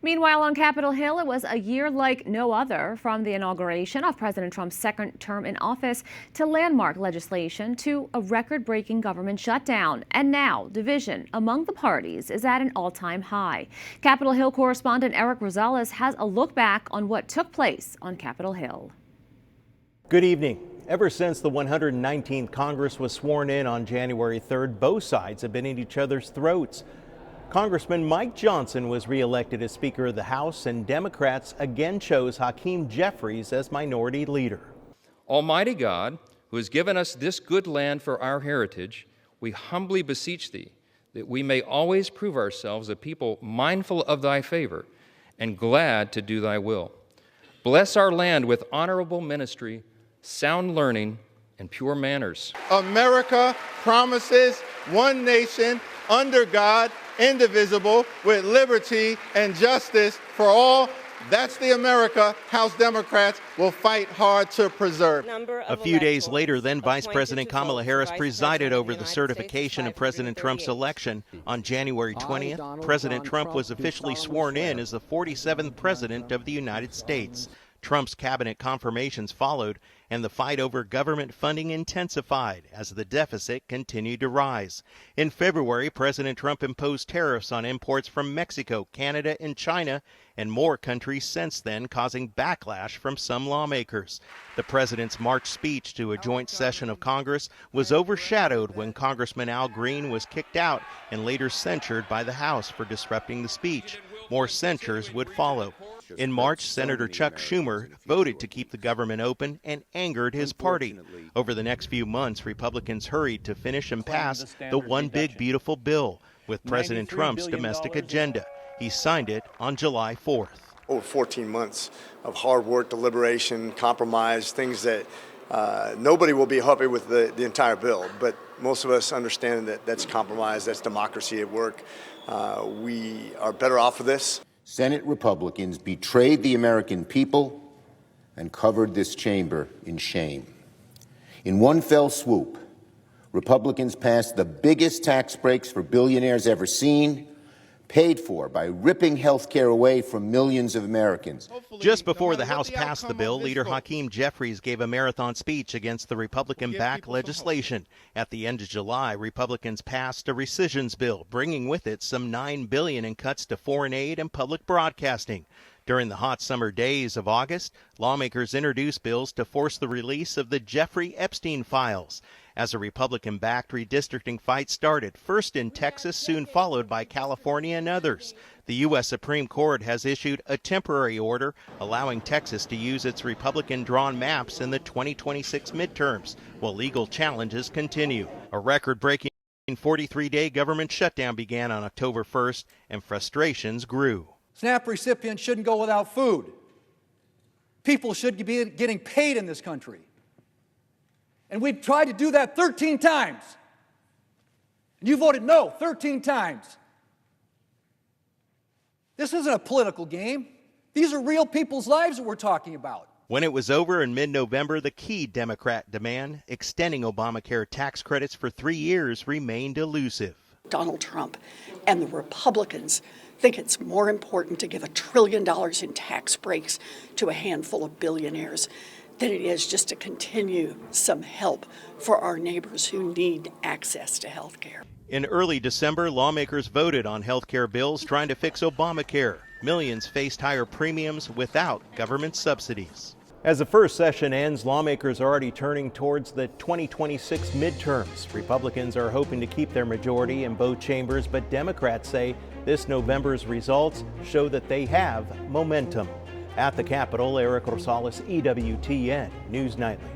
Meanwhile, on Capitol Hill, it was a year like no other, from the inauguration of President Trump's second term in office to landmark legislation to a record-breaking government shutdown. And now, division among the parties is at an all-time high. Capitol Hill correspondent Erik Rosales has a look back on what took place on Capitol Hill. Good evening. Ever since the 119th Congress was sworn in on January 3rd, both sides have been at each other's throats. Congressman Mike Johnson was reelected as Speaker of the House, and Democrats again chose Hakeem Jeffries as Minority Leader. Almighty God, who has given us this good land for our heritage, we humbly beseech thee that we may always prove ourselves a people mindful of thy favor and glad to do thy will. Bless our land with honorable ministry, sound learning, and pure manners. America promises one nation under God, indivisible, with liberty and justice for all. That's the America House Democrats will fight hard to preserve. A few days later, then Vice President Kamala Harris presided over the certification of President Trump's election. On January 20th, President Trump was officially sworn in as the 47th President of the United States. Trump's cabinet confirmations followed, and the fight over government funding intensified as the deficit continued to rise. In February, President Trump imposed tariffs on imports from Mexico, Canada, and China, and more countries since then, causing backlash from some lawmakers. The president's March speech to a joint session of Congress was overshadowed when Congressman Al Green was kicked out and later censured by the House for disrupting the speech. More censures would follow. In March, Senator Chuck Schumer voted to keep the government open and angered his party. Over the next few months, Republicans hurried to finish and pass the One Big Beautiful Bill with President Trump's domestic agenda. He signed it on July 4th. Over 14 months of hard work, deliberation, compromise, things that nobody will be happy with the entire bill, but most of us understand that that's compromise, that's democracy at work. We are better off for this. Senate Republicans betrayed the American people and covered this chamber in shame. In one fell swoop, Republicans passed the biggest tax breaks for billionaires ever seen, paid for by ripping health care away from millions of Americans. Just before the House passed the bill, Leader Hakeem Jeffries gave a marathon speech against the Republican-backed legislation. At the end of July, Republicans passed a rescissions bill, bringing with it some $9 billion in cuts to foreign aid and public broadcasting. During the hot summer days of August, lawmakers introduced bills to force the release of the Jeffrey Epstein files. As a Republican-backed redistricting fight started, first in Texas, soon followed by California and others. The U.S. Supreme Court has issued a temporary order allowing Texas to use its Republican-drawn maps in the 2026 midterms, while legal challenges continue. A record-breaking 43-day government shutdown began on October 1st, and frustrations grew. SNAP recipients shouldn't go without food. People should be getting paid in this country. And we've tried to do that 13 times. And you voted no 13 times. This isn't a political game. These are real people's lives that we're talking about. When it was over in mid-November, the key Democrat demand, extending Obamacare tax credits for 3 years, remained elusive. Donald Trump and the Republicans think it's more important to give $1 trillion in tax breaks to a handful of billionaires than it is just to continue some help for our neighbors who need access to health care. In early December, lawmakers voted on health care bills trying to fix Obamacare. Millions faced higher premiums without government subsidies. As the first session ends, lawmakers are already turning towards the 2026 midterms. Republicans are hoping to keep their majority in both chambers, but Democrats say this November's results show that they have momentum. At the Capitol, Erik Rosales, EWTN News Nightly.